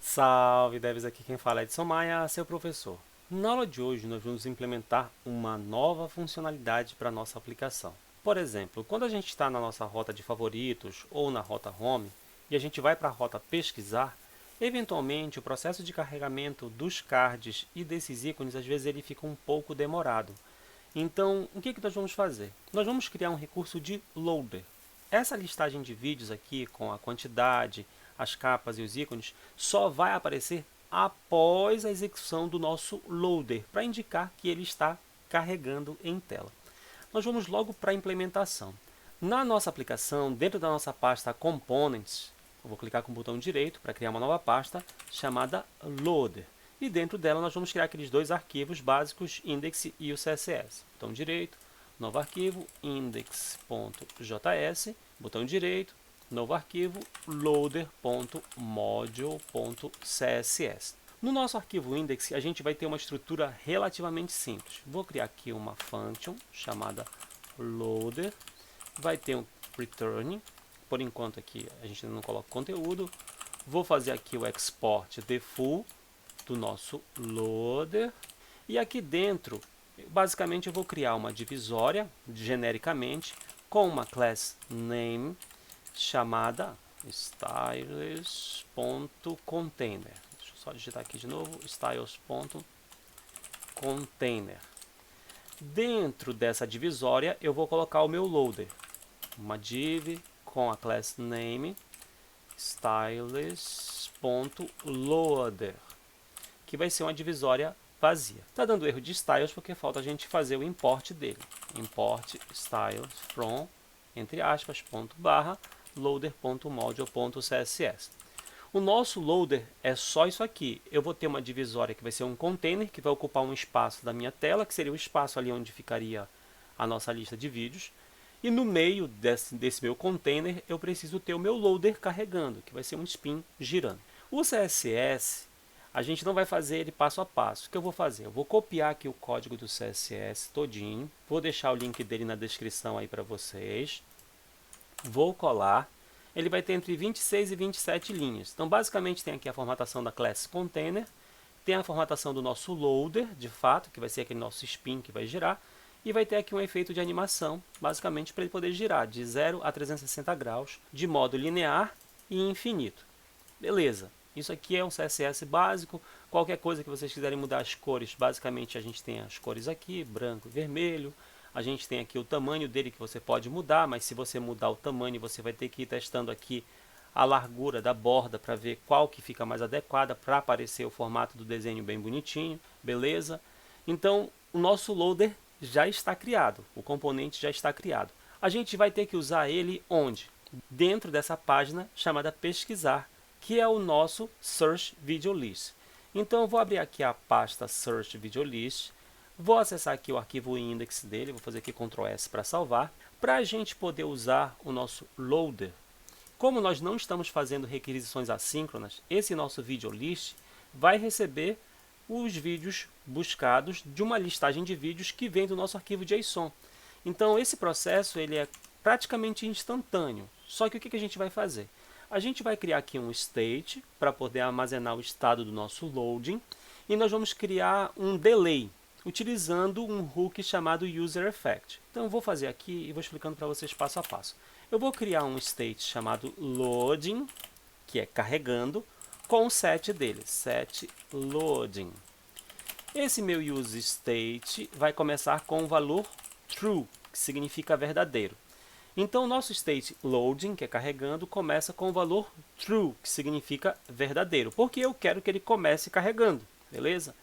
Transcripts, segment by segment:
Salve, Devs, aqui quem fala é Edson Maia, seu professor. Na aula de hoje nós vamos implementar uma nova funcionalidade para a nossa aplicação. Por exemplo, quando a gente está na nossa rota de favoritos ou na rota Home e a gente vai para a rota pesquisar, eventualmente o processo de carregamento dos cards e desses ícones às vezes ele fica um pouco demorado. Então, o que nós vamos fazer? Nós vamos criar um recurso de loader. Essa listagem de vídeos aqui, com a quantidade, as capas e os ícones, só vai aparecer após a execução do nosso loader, para indicar que ele está carregando em tela. Nós vamos logo para a implementação. Na nossa aplicação, dentro da nossa pasta Components, eu vou clicar com o botão direito para criar uma nova pasta chamada Loader. E dentro dela nós vamos criar aqueles dois arquivos básicos, index e o CSS. Botão direito, novo arquivo, index.js, botão direito, novo arquivo, loader.module.css. No nosso arquivo index, a gente vai ter uma estrutura relativamente simples. Vou criar aqui uma function chamada loader, vai ter um return, por enquanto aqui a gente ainda não coloca conteúdo. Vou fazer aqui o export default do nosso loader. E aqui dentro, basicamente eu vou criar uma divisória, genericamente, com uma class name chamada styles.container. Deixa eu só digitar aqui de novo, styles.container. Dentro dessa divisória, eu vou colocar o meu loader. Uma div com a class name styles.loader, que vai ser uma divisória vazia. Está dando erro de styles porque falta a gente fazer o import dele. Import styles from, entre aspas, ponto barra, loader.module.css. O nosso loader é só isso aqui. Eu vou ter uma divisória que vai ser um container, que vai ocupar um espaço da minha tela, que seria o espaço ali onde ficaria a nossa lista de vídeos. E no meio desse meu container, eu preciso ter o meu loader carregando, que vai ser um spin girando. O CSS, a gente não vai fazer ele passo a passo. O que eu vou fazer? Eu vou copiar aqui o código do CSS todinho. Vou deixar o link dele na descrição aí para vocês. Vou colar. Ele vai ter entre 26 e 27 linhas. Então, basicamente, tem aqui a formatação da class container. Tem a formatação do nosso loader, de fato, que vai ser aquele nosso spin que vai girar. E vai ter aqui um efeito de animação, basicamente para ele poder girar de 0 a 360 graus, de modo linear e infinito. Beleza, isso aqui é um CSS básico. Qualquer coisa que vocês quiserem mudar as cores, basicamente a gente tem as cores aqui, branco e vermelho. A gente tem aqui o tamanho dele que você pode mudar, mas se você mudar o tamanho, você vai ter que ir testando aqui a largura da borda para ver qual que fica mais adequada para aparecer o formato do desenho bem bonitinho, beleza? Então, o nosso loader já está criado, o componente já está criado. A gente vai ter que usar ele onde? Dentro dessa página chamada pesquisar, que é o nosso Search Video List. Então eu vou abrir aqui a pasta Search Video List, vou acessar aqui o arquivo index dele, vou fazer aqui Ctrl S para salvar, para a gente poder usar o nosso loader. Como nós não estamos fazendo requisições assíncronas, esse nosso Video List vai receber os vídeos buscados de uma listagem de vídeos que vem do nosso arquivo JSON. Então esse processo ele é praticamente instantâneo. Só que o que a gente vai fazer? A gente vai criar aqui um state para poder armazenar o estado do nosso loading e nós vamos criar um delay utilizando um hook chamado user effect. Então eu vou fazer aqui e vou explicando para vocês passo a passo. Eu vou criar um state chamado loading, que é carregando, com o set dele, set loading. Esse meu use state vai começar com o valor true, que significa verdadeiro. Então, o nosso state loading, que é carregando, começa com o valor true, que significa verdadeiro, porque eu quero que ele comece carregando, beleza?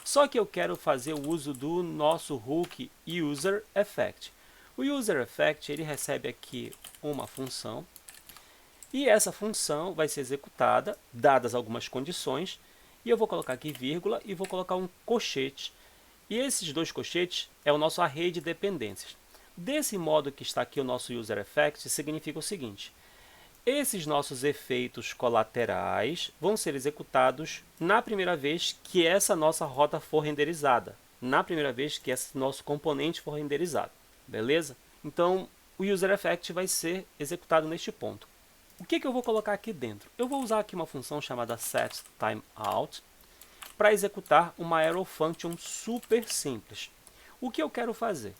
Só que eu quero fazer o uso do nosso hook user effect. O user effect ele recebe aqui uma função, e essa função vai ser executada, dadas algumas condições, e eu vou colocar aqui vírgula e vou colocar um colchete. E esses dois colchetes é o nosso array de dependências. Desse modo que está aqui o nosso user effect, significa o seguinte: esses nossos efeitos colaterais vão ser executados na primeira vez que essa nossa rota for renderizada, na primeira vez que esse nosso componente for renderizado, beleza? Então, o user effect vai ser executado neste ponto. O que eu vou colocar aqui dentro? Eu vou usar aqui uma função chamada setTimeout para executar uma arrow function super simples. O que eu quero fazer?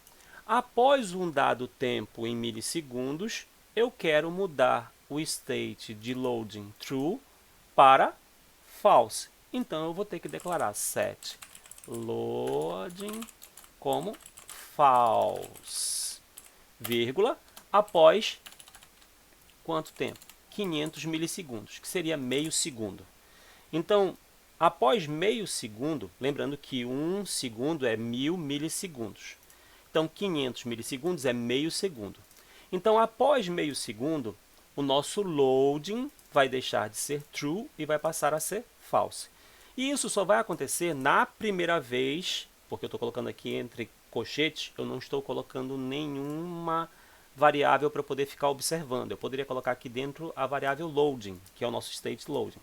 Após um dado tempo em milissegundos, eu quero mudar o state de loading true para false. Então eu vou ter que declarar set loading como false, vírgula, após quanto tempo? 500 milissegundos, que seria meio segundo. Então, após meio segundo, lembrando que 1 segundo é 1000 milissegundos. Então, 500 milissegundos é meio segundo. Então, após meio segundo, o nosso loading vai deixar de ser true e vai passar a ser false. E isso só vai acontecer na primeira vez, porque eu estou colocando aqui entre colchetes, eu não estou colocando nenhuma variável para poder ficar observando. Eu poderia colocar aqui dentro a variável loading, que é o nosso state loading.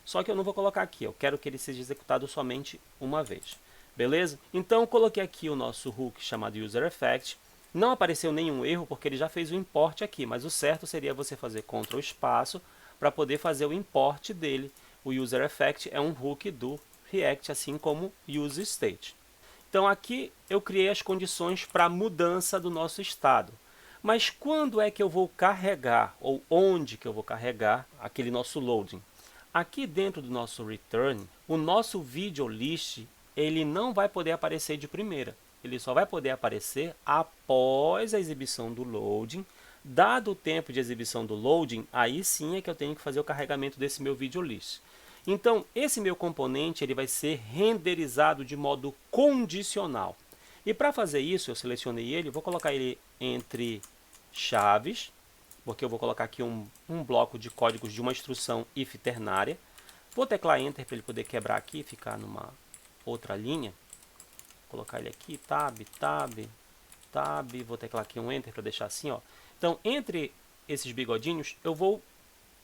Só que eu não vou colocar aqui, eu quero que ele seja executado somente uma vez. Beleza? Então, eu coloquei aqui o nosso hook chamado userEffect. Não apareceu nenhum erro, porque ele já fez o import aqui, mas o certo seria você fazer Ctrl espaço para poder fazer o import dele. O userEffect é um hook do React, assim como useState. Então, aqui eu criei as condições para a mudança do nosso estado. Mas quando é que eu vou carregar, ou onde que eu vou carregar aquele nosso loading? Aqui dentro do nosso return, o nosso video list, ele não vai poder aparecer de primeira. Ele só vai poder aparecer após a exibição do loading. Dado o tempo de exibição do loading, aí sim é que eu tenho que fazer o carregamento desse meu video list. Então, esse meu componente ele vai ser renderizado de modo condicional. E para fazer isso, eu selecionei ele, vou colocar ele entre chaves, porque eu vou colocar aqui um bloco de códigos de uma instrução if ternária. Vou teclar Enter para ele poder quebrar aqui e ficar numa outra linha. Vou colocar ele aqui, tab, tab, tab, vou teclar aqui um Enter para deixar assim, ó. Então, entre esses bigodinhos, eu vou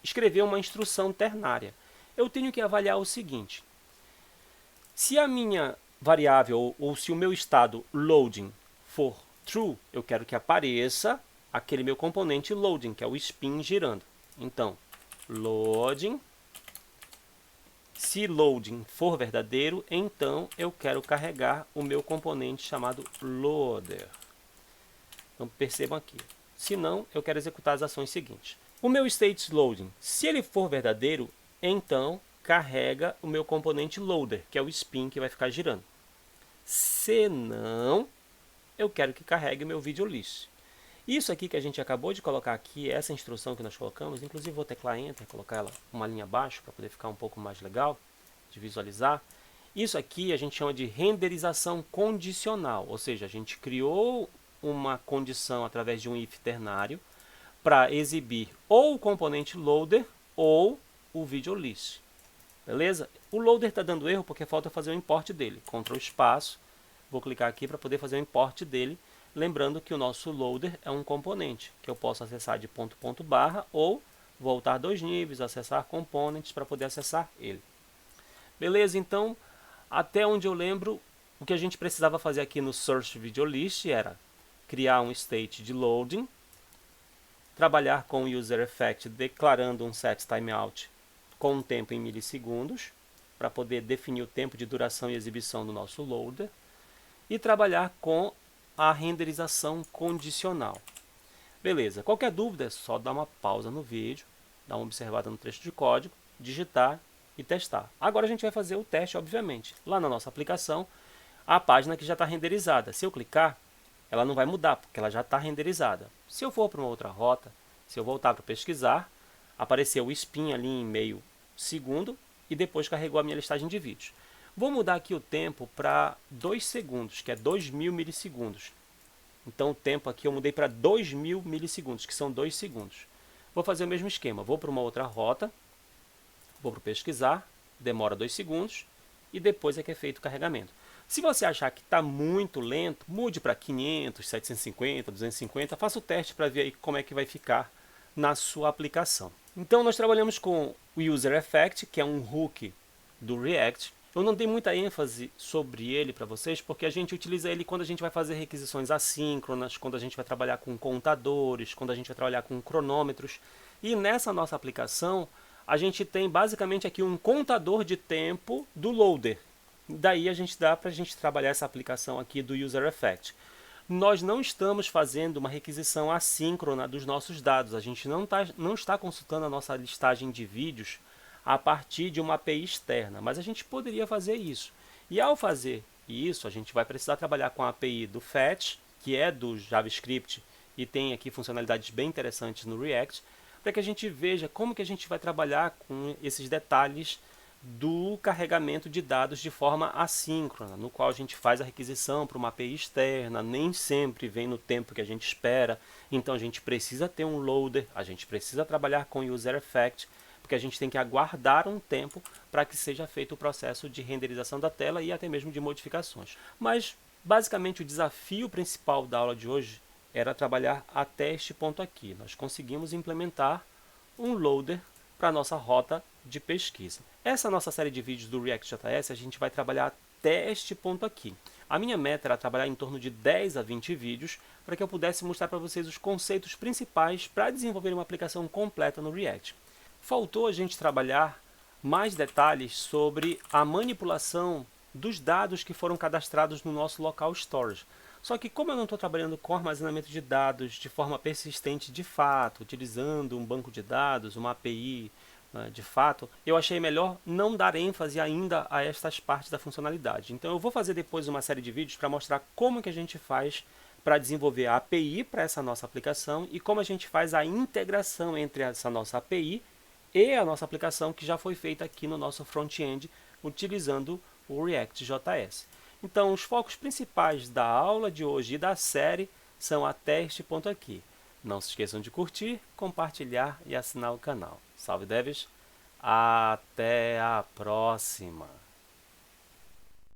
escrever uma instrução ternária. Eu tenho que avaliar o seguinte: se a minha variável ou se o meu estado loading for true, eu quero que apareça aquele meu componente loading, que é o spin girando. Então, loading. Se loading for verdadeiro, então eu quero carregar o meu componente chamado loader. Então percebam aqui. Se não, eu quero executar as ações seguintes. O meu state loading, se ele for verdadeiro, então carrega o meu componente loader, que é o spin que vai ficar girando. Se não, eu quero que carregue o meu video list. Isso aqui que a gente acabou de colocar aqui, essa instrução que nós colocamos, inclusive vou teclar Enter, colocar ela uma linha abaixo para poder ficar um pouco mais legal de visualizar. Isso aqui a gente chama de renderização condicional, ou seja, a gente criou uma condição através de um if ternário para exibir ou o componente loader ou o video list. Beleza? O loader está dando erro porque falta fazer o import dele. Ctrl espaço, vou clicar aqui para poder fazer o import dele. Lembrando que o nosso loader é um componente que eu posso acessar de ponto barra ou voltar 2 níveis, acessar components para poder acessar ele. Beleza? Então, até onde eu lembro, o que a gente precisava fazer aqui no Search Video List era criar um state de loading, trabalhar com o userEffect declarando um setTimeout com um tempo em milissegundos, para poder definir o tempo de duração e exibição do nosso loader, e trabalhar com a renderização condicional. Beleza, qualquer dúvida é só dar uma pausa no vídeo, dar uma observada no trecho de código, digitar e testar. Agora a gente vai fazer o teste, obviamente. Lá na nossa aplicação, a página que já está renderizada. Se eu clicar, ela não vai mudar, porque ela já está renderizada. Se eu for para uma outra rota, se eu voltar para pesquisar, apareceu o spin ali em meio segundo e depois carregou a minha listagem de vídeos. Vou mudar aqui o tempo para 2 segundos, que é 2000 milissegundos. Então o tempo aqui eu mudei para 2000 milissegundos, que são 2 segundos. Vou fazer o mesmo esquema, vou para uma outra rota, vou para pesquisar, demora 2 segundos e depois é que é feito o carregamento. Se você achar que está muito lento, mude para 500, 750, 250, faça o teste para ver aí como é que vai ficar na sua aplicação. Então nós trabalhamos com o userEffect, que é um hook do React. Eu não dei muita ênfase sobre ele para vocês, porque a gente utiliza ele quando a gente vai fazer requisições assíncronas, quando a gente vai trabalhar com contadores, quando a gente vai trabalhar com cronômetros. E nessa nossa aplicação, a gente tem basicamente aqui um contador de tempo do loader. Daí dá para a gente trabalhar essa aplicação aqui do User Effect. Nós não estamos fazendo uma requisição assíncrona dos nossos dados. A gente não está consultando a nossa listagem de vídeos a partir de uma API externa, mas a gente poderia fazer isso. E ao fazer isso, a gente vai precisar trabalhar com a API do Fetch, que é do JavaScript e tem aqui funcionalidades bem interessantes no React, para que a gente veja como que a gente vai trabalhar com esses detalhes do carregamento de dados de forma assíncrona, no qual a gente faz a requisição para uma API externa, nem sempre vem no tempo que a gente espera, então a gente precisa ter um loader, a gente precisa trabalhar com User Effect, porque a gente tem que aguardar um tempo para que seja feito o processo de renderização da tela e até mesmo de modificações. Mas, basicamente, o desafio principal da aula de hoje era trabalhar até este ponto aqui. Nós conseguimos implementar um loader para a nossa rota de pesquisa. Essa nossa série de vídeos do React.js, a gente vai trabalhar até este ponto aqui. A minha meta era trabalhar em torno de 10 a 20 vídeos para que eu pudesse mostrar para vocês os conceitos principais para desenvolver uma aplicação completa no React. Faltou a gente trabalhar mais detalhes sobre a manipulação dos dados que foram cadastrados no nosso local storage. Só que como eu não estou trabalhando com armazenamento de dados de forma persistente de fato, utilizando um banco de dados, uma API de fato, eu achei melhor não dar ênfase ainda a estas partes da funcionalidade. Então eu vou fazer depois uma série de vídeos para mostrar como que a gente faz para desenvolver a API para essa nossa aplicação e como a gente faz a integração entre essa nossa API e a nossa aplicação que já foi feita aqui no nosso front-end utilizando o React.js. Então, os focos principais da aula de hoje e da série são até este ponto aqui. Não se esqueçam de curtir, compartilhar e assinar o canal. Salve devs! Até a próxima!